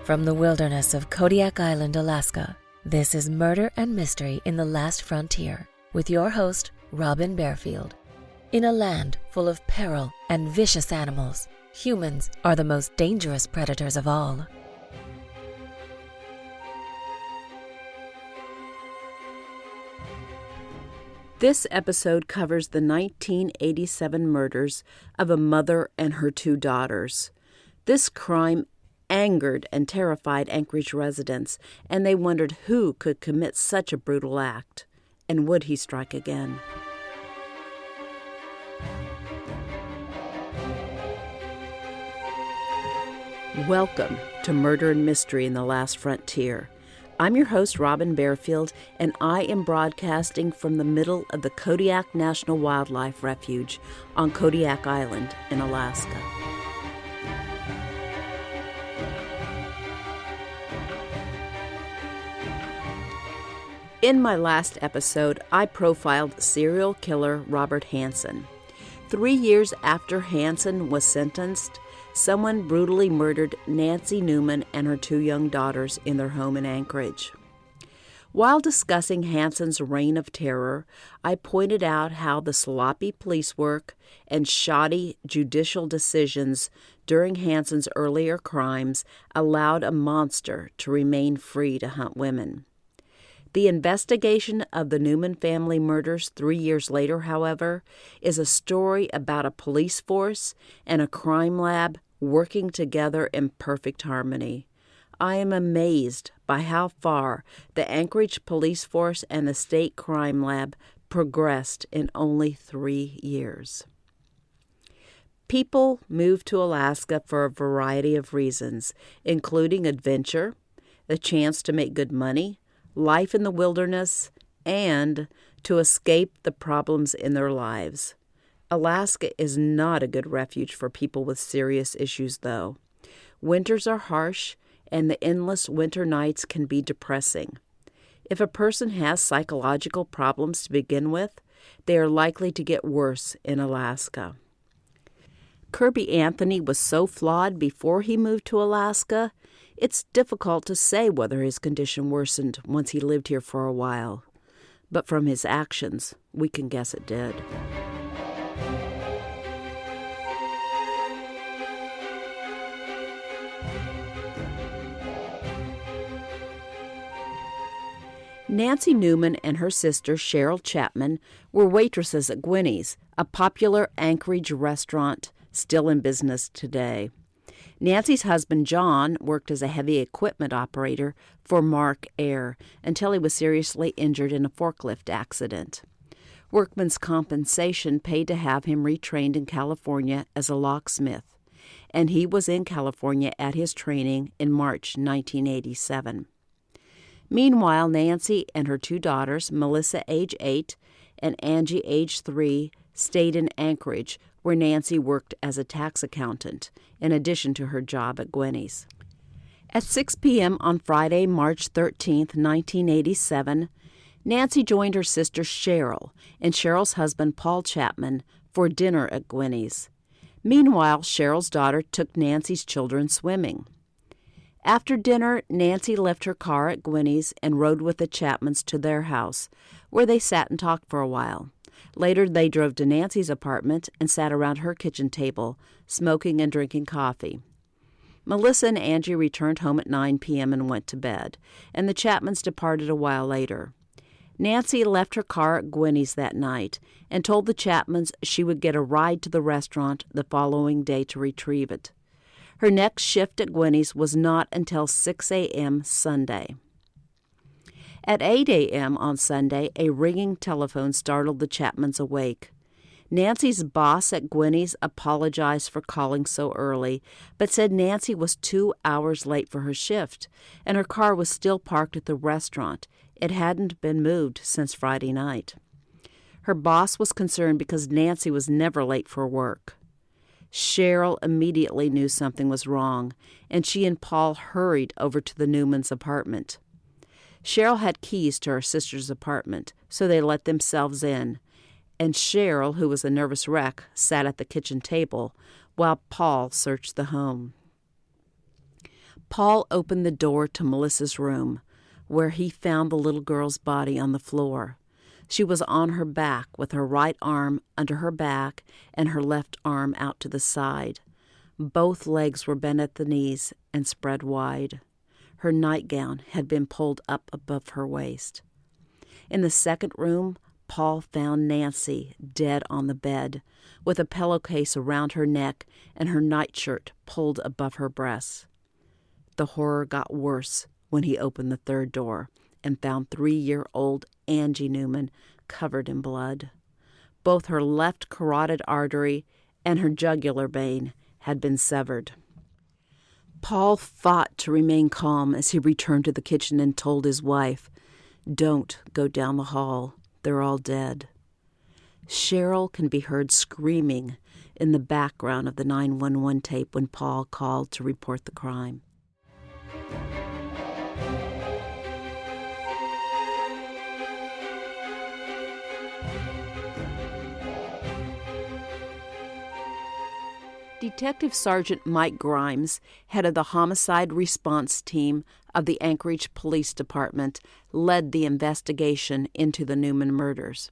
From the wilderness of Kodiak Island, Alaska, this is Murder and Mystery in the Last Frontier with your host, Robin Barefield. In a land full of peril and vicious animals, humans are the most dangerous predators of all. This episode covers the 1987 murders of a mother and her two daughters. This crime angered and terrified Anchorage residents, and they wondered who could commit such a brutal act, and would he strike again? Welcome to Murder and Mystery in the Last Frontier. I'm your host, Robin Barefield, and I am broadcasting from the middle of the Kodiak National Wildlife Refuge on Kodiak Island in Alaska. In my last episode, I profiled serial killer Robert Hansen. 3 years after Hansen was sentenced, someone brutally murdered Nancy Newman and her two young daughters in their home in Anchorage. While discussing Hansen's reign of terror, I pointed out how the sloppy police work and shoddy judicial decisions during Hansen's earlier crimes allowed a monster to remain free to hunt women. The investigation of the Newman family murders 3 years later, however, is a story about a police force and a crime lab working together in perfect harmony. I am amazed by how far the Anchorage police force and the state crime lab progressed in only 3 years. People move to Alaska for a variety of reasons, including adventure, the chance to make good money, life in the wilderness, and to escape the problems in their lives. Alaska is not a good refuge for people with serious issues, though. Winters are harsh, and the endless winter nights can be depressing. If a person has psychological problems to begin with, they are likely to get worse in Alaska. Kirby Anthony was so flawed before he moved to Alaska, it's difficult to say whether his condition worsened once he lived here for a while. But from his actions, we can guess it did. Nancy Newman and her sister, Cheryl Chapman, were waitresses at Gwinnie's, a popular Anchorage restaurant still in business today. Nancy's husband, John, worked as a heavy equipment operator for Mark Air until he was seriously injured in a forklift accident. Workman's compensation paid to have him retrained in California as a locksmith, and he was in California at his training in March 1987. Meanwhile, Nancy and her two daughters, Melissa, age 8, and Angie, age 3, stayed in Anchorage, where Nancy worked as a tax accountant, in addition to her job at Gwinnie's. At 6 p.m. on Friday, March 13, 1987, Nancy joined her sister Cheryl and Cheryl's husband, Paul Chapman, for dinner at Gwinnie's. Meanwhile, Cheryl's daughter took Nancy's children swimming. After dinner, Nancy left her car at Gwinnie's and rode with the Chapmans to their house, where they sat and talked for a while. Later, they drove to Nancy's apartment and sat around her kitchen table, smoking and drinking coffee. Melissa and Angie returned home at 9 p.m. and went to bed, and the Chapmans departed a while later. Nancy left her car at Gwinnie's that night and told the Chapmans she would get a ride to the restaurant the following day to retrieve it. Her next shift at Gwinnie's was not until 6 a.m. Sunday. At 8 a.m. on Sunday, a ringing telephone startled the Chapmans awake. Nancy's boss at Gwinnie's apologized for calling so early, but said Nancy was 2 hours late for her shift, and her car was still parked at the restaurant. It hadn't been moved since Friday night. Her boss was concerned because Nancy was never late for work. Cheryl immediately knew something was wrong, and she and Paul hurried over to the Newmans' apartment. Cheryl had keys to her sister's apartment, so they let themselves in, and Cheryl, who was a nervous wreck, sat at the kitchen table while Paul searched the home. Paul opened the door to Melissa's room, where he found the little girl's body on the floor. She was on her back with her right arm under her back and her left arm out to the side. Both legs were bent at the knees and spread wide. Her nightgown had been pulled up above her waist. In the second room, Paul found Nancy dead on the bed, with a pillowcase around her neck and her nightshirt pulled above her breasts. The horror got worse when he opened the third door and found 3-year-old Angie Newman covered in blood. Both her left carotid artery and her jugular vein had been severed. Paul fought to remain calm as he returned to the kitchen and told his wife, "Don't go down the hall. They're all dead." Cheryl can be heard screaming in the background of the 911 tape when Paul called to report the crime. Detective Sergeant Mike Grimes, head of the homicide response team of the Anchorage Police Department, led the investigation into the Newman murders.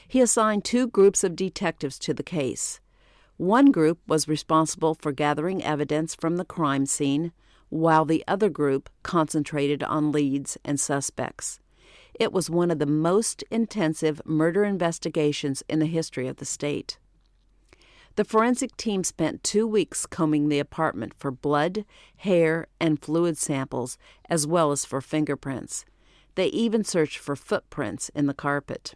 He assigned 2 groups of detectives to the case. One group was responsible for gathering evidence from the crime scene, while the other group concentrated on leads and suspects. It was one of the most intensive murder investigations in the history of the state. The forensic team spent 2 weeks combing the apartment for blood, hair, and fluid samples, as well as for fingerprints. They even searched for footprints in the carpet.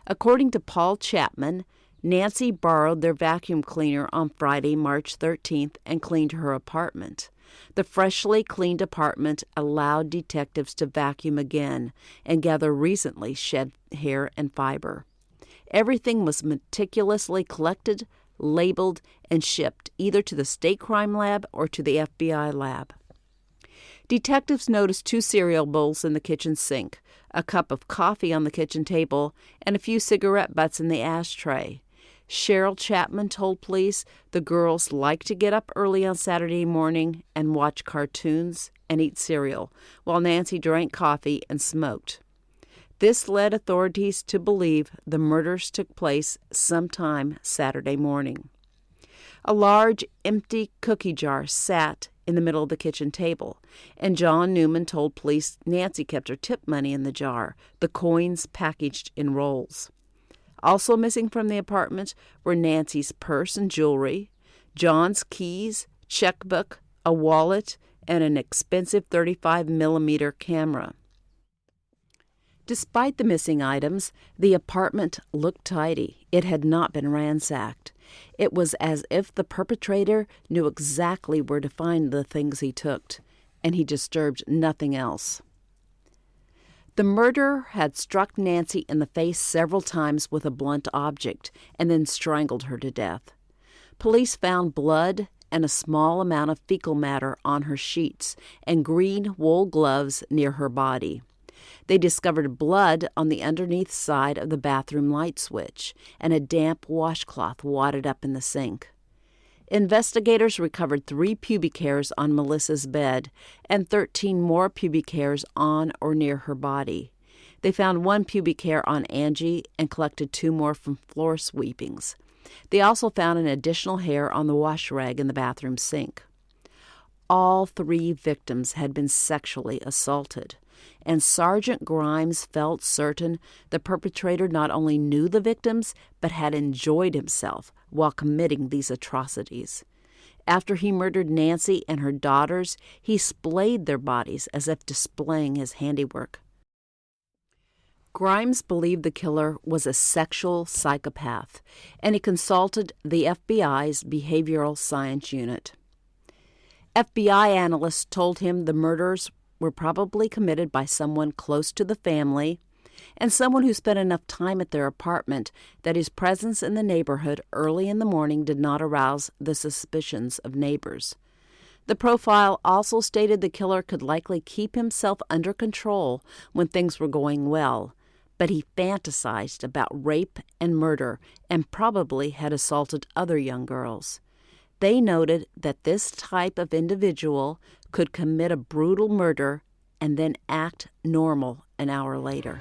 According to Paul Chapman, Nancy borrowed their vacuum cleaner on Friday, March 13th, and cleaned her apartment. The freshly cleaned apartment allowed detectives to vacuum again and gather recently shed hair and fiber. Everything was meticulously collected, labeled, and shipped either to the state crime lab or to the FBI lab. Detectives noticed 2 cereal bowls in the kitchen sink, a cup of coffee on the kitchen table, and a few cigarette butts in the ashtray. Cheryl Chapman told police the girls liked to get up early on Saturday morning and watch cartoons and eat cereal, while Nancy drank coffee and smoked. This led authorities to believe the murders took place sometime Saturday morning. A large, empty cookie jar sat in the middle of the kitchen table, and John Newman told police Nancy kept her tip money in the jar, the coins packaged in rolls. Also missing from the apartment were Nancy's purse and jewelry, John's keys, checkbook, a wallet, and an expensive 35mm camera. Despite the missing items, the apartment looked tidy. It had not been ransacked. It was as if the perpetrator knew exactly where to find the things he took, and he disturbed nothing else. The murderer had struck Nancy in the face several times with a blunt object and then strangled her to death. Police found blood and a small amount of fecal matter on her sheets and green wool gloves near her body. They discovered blood on the underneath side of the bathroom light switch and a damp washcloth wadded up in the sink. Investigators recovered 3 pubic hairs on Melissa's bed and 13 more pubic hairs on or near her body. They found 1 pubic hair on Angie and collected 2 more from floor sweepings. They also found an additional hair on the wash rag in the bathroom sink. All 3 victims had been sexually assaulted, and Sergeant Grimes felt certain the perpetrator not only knew the victims, but had enjoyed himself while committing these atrocities. After he murdered Nancy and her daughters, he splayed their bodies as if displaying his handiwork. Grimes believed the killer was a sexual psychopath, and he consulted the FBI's Behavioral Science Unit. FBI analysts told him the murders were probably committed by someone close to the family and someone who spent enough time at their apartment that his presence in the neighborhood early in the morning did not arouse the suspicions of neighbors. The profile also stated the killer could likely keep himself under control when things were going well, but he fantasized about rape and murder and probably had assaulted other young girls. They noted that this type of individual could commit a brutal murder and then act normal an hour later.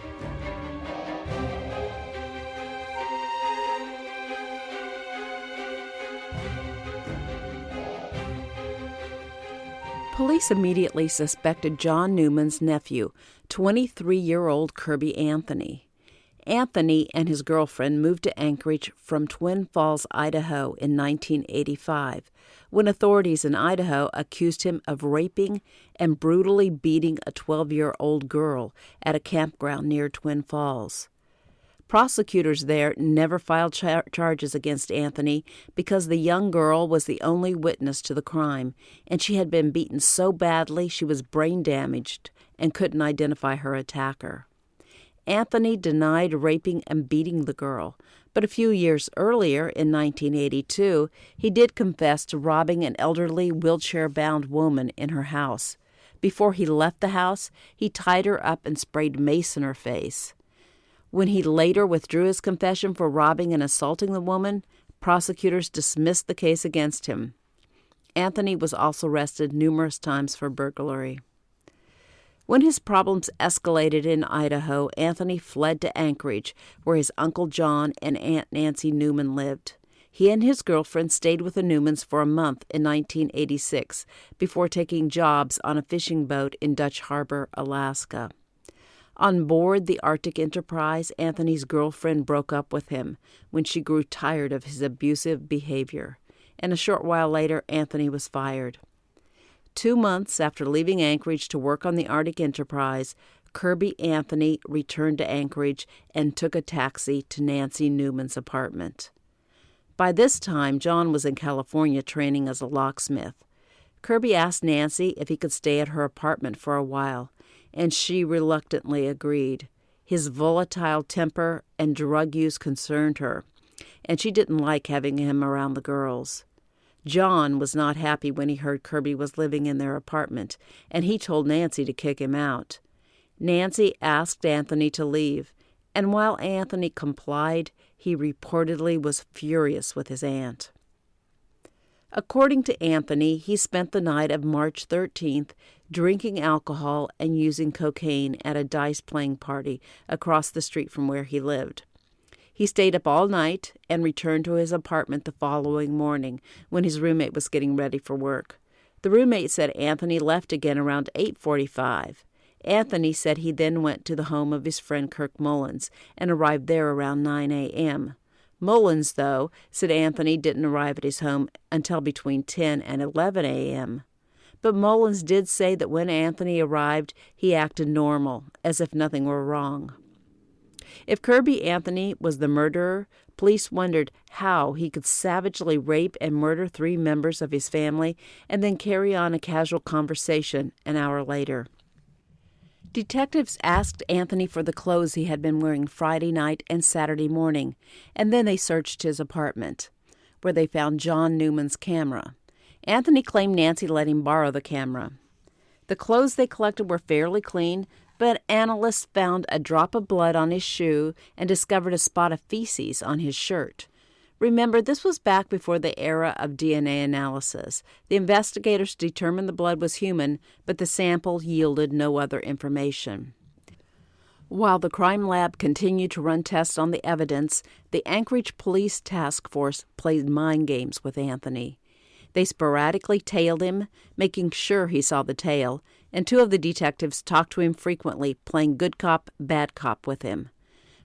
Police immediately suspected John Newman's nephew, 23-year-old Kirby Anthony. Anthony and his girlfriend moved to Anchorage from Twin Falls, Idaho in 1985, when authorities in Idaho accused him of raping and brutally beating a 12-year-old girl at a campground near Twin Falls. Prosecutors there never filed charges against Anthony because the young girl was the only witness to the crime, and she had been beaten so badly she was brain damaged and couldn't identify her attacker. Anthony denied raping and beating the girl, but a few years earlier, in 1982, he did confess to robbing an elderly wheelchair-bound woman in her house. Before he left the house, he tied her up and sprayed mace in her face. When he later withdrew his confession for robbing and assaulting the woman, prosecutors dismissed the case against him. Anthony was also arrested numerous times for burglary. When his problems escalated in Idaho, Anthony fled to Anchorage, where his Uncle John and Aunt Nancy Newman lived. He and his girlfriend stayed with the Newmans for a month in 1986 before taking jobs on a fishing boat in Dutch Harbor, Alaska. On board the Arctic Enterprise, Anthony's girlfriend broke up with him when she grew tired of his abusive behavior, and a short while later, Anthony was fired. 2 months after leaving Anchorage to work on the Arctic Enterprise, Kirby Anthony returned to Anchorage and took a taxi to Nancy Newman's apartment. By this time, John was in California training as a locksmith. Kirby asked Nancy if he could stay at her apartment for a while, and she reluctantly agreed. His volatile temper and drug use concerned her, and she didn't like having him around the girls. John was not happy when he heard Kirby was living in their apartment, and he told Nancy to kick him out. Nancy asked Anthony to leave, and while Anthony complied, he reportedly was furious with his aunt. According to Anthony, he spent the night of March 13th drinking alcohol and using cocaine at a dice-playing party across the street from where he lived. He stayed up all night and returned to his apartment the following morning when his roommate was getting ready for work. The roommate said Anthony left again around 8:45. Anthony said he then went to the home of his friend Kirk Mullins and arrived there around 9 a.m. Mullins, though, said Anthony didn't arrive at his home until between 10 and 11 a.m. But Mullins did say that when Anthony arrived, he acted normal, as if nothing were wrong. If Kirby Anthony was the murderer, police wondered how he could savagely rape and murder 3 members of his family and then carry on a casual conversation an hour later. Detectives asked Anthony for the clothes he had been wearing Friday night and Saturday morning, and then they searched his apartment, where they found John Newman's camera. Anthony claimed Nancy let him borrow the camera. The clothes they collected were fairly clean, but analysts found a drop of blood on his shoe and discovered a spot of feces on his shirt. Remember, this was back before the era of DNA analysis. The investigators determined the blood was human, but the sample yielded no other information. While the crime lab continued to run tests on the evidence, the Anchorage Police Task Force played mind games with Anthony. They sporadically tailed him, making sure he saw the tail, and 2 of the detectives talked to him frequently, playing good cop, bad cop with him.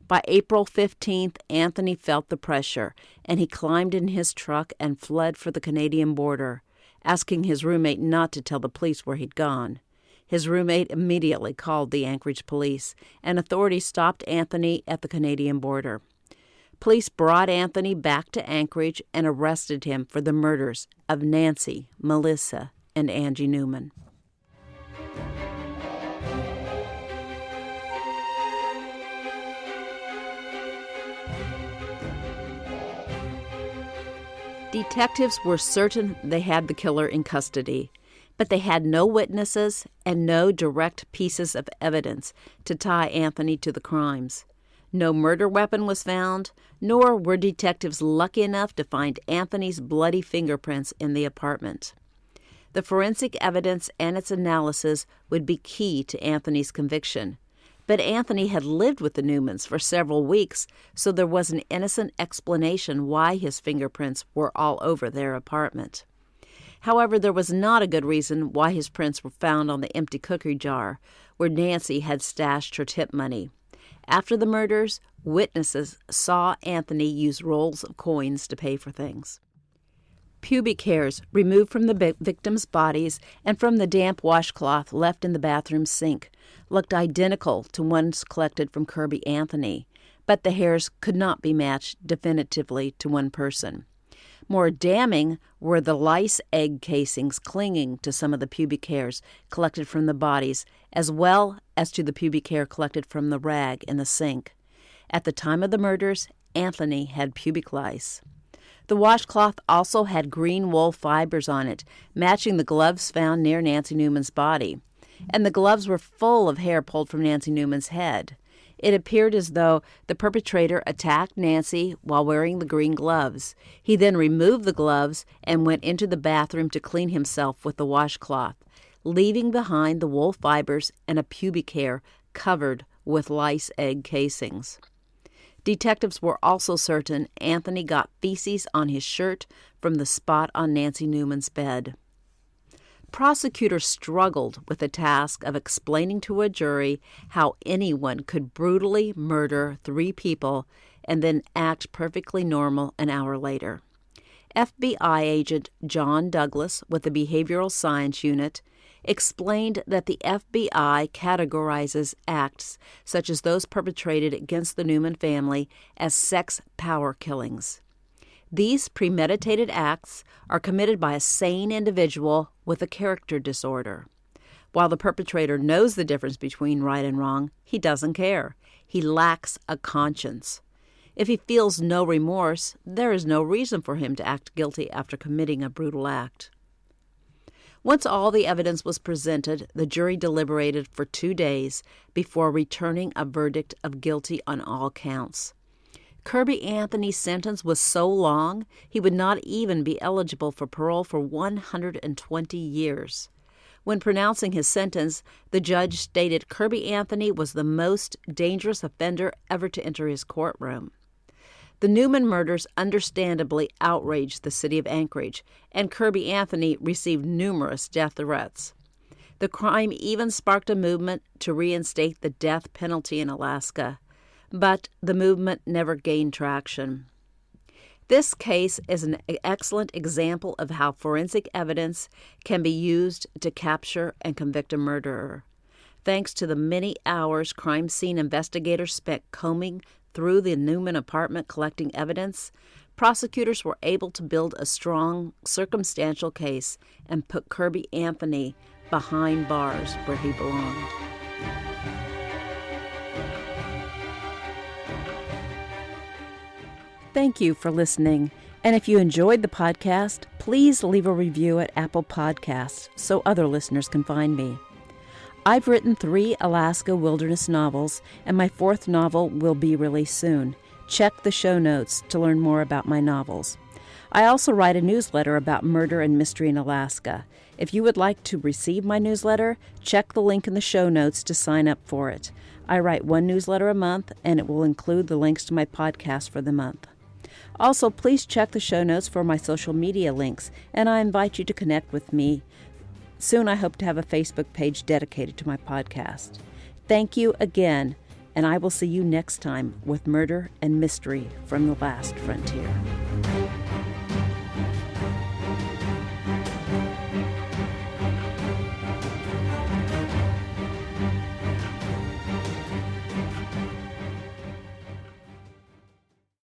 By April 15th, Anthony felt the pressure, and he climbed in his truck and fled for the Canadian border, asking his roommate not to tell the police where he'd gone. His roommate immediately called the Anchorage police, and authorities stopped Anthony at the Canadian border. Police brought Anthony back to Anchorage and arrested him for the murders of Nancy, Melissa, and Angie Newman. Detectives were certain they had the killer in custody, but they had no witnesses and no direct pieces of evidence to tie Anthony to the crimes. No murder weapon was found, nor were detectives lucky enough to find Anthony's bloody fingerprints in the apartment. The forensic evidence and its analysis would be key to Anthony's conviction. But Anthony had lived with the Newmans for several weeks, so there was an innocent explanation why his fingerprints were all over their apartment. However, there was not a good reason why his prints were found on the empty cookie jar where Nancy had stashed her tip money. After the murders, witnesses saw Anthony use rolls of coins to pay for things. Pubic hairs removed from the victims' bodies and from the damp washcloth left in the bathroom sink looked identical to ones collected from Kirby Anthony, but the hairs could not be matched definitively to one person. More damning were the lice egg casings clinging to some of the pubic hairs collected from the bodies, as well as to the pubic hair collected from the rag in the sink. At the time of the murders, Anthony had pubic lice. The washcloth also had green wool fibers on it, matching the gloves found near Nancy Newman's body. And the gloves were full of hair pulled from Nancy Newman's head. It appeared as though the perpetrator attacked Nancy while wearing the green gloves. He then removed the gloves and went into the bathroom to clean himself with the washcloth, leaving behind the wool fibers and a pubic hair covered with lice egg casings. Detectives were also certain Anthony got feces on his shirt from the spot on Nancy Newman's bed. Prosecutors struggled with the task of explaining to a jury how anyone could brutally murder 3 people and then act perfectly normal an hour later. FBI agent John Douglas with the Behavioral Science Unit explained that the FBI categorizes acts such as those perpetrated against the Newman family as sex power killings. These premeditated acts are committed by a sane individual with a character disorder. While the perpetrator knows the difference between right and wrong, he doesn't care. He lacks a conscience. If he feels no remorse, there is no reason for him to act guilty after committing a brutal act. Once all the evidence was presented, the jury deliberated for 2 days before returning a verdict of guilty on all counts. Kirby Anthony's sentence was so long, he would not even be eligible for parole for 120 years. When pronouncing his sentence, the judge stated Kirby Anthony was the most dangerous offender ever to enter his courtroom. The Newman murders understandably outraged the city of Anchorage, and Kirby Anthony received numerous death threats. The crime even sparked a movement to reinstate the death penalty in Alaska, but the movement never gained traction. This case is an excellent example of how forensic evidence can be used to capture and convict a murderer. Thanks to the many hours crime scene investigators spent combing through the Newman apartment collecting evidence, prosecutors were able to build a strong circumstantial case and put Kirby Anthony behind bars where he belonged. Thank you for listening. And if you enjoyed the podcast, please leave a review at Apple Podcasts so other listeners can find me. I've written 3 Alaska wilderness novels, and my 4th novel will be released soon. Check the show notes to learn more about my novels. I also write a newsletter about murder and mystery in Alaska. If you would like to receive my newsletter, check the link in the show notes to sign up for it. I write 1 newsletter a month, and it will include the links to my podcast for the month. Also, please check the show notes for my social media links, and I invite you to connect with me. Soon I hope to have a Facebook page dedicated to my podcast. Thank you again, and I will see you next time with Murder and Mystery from the Last Frontier.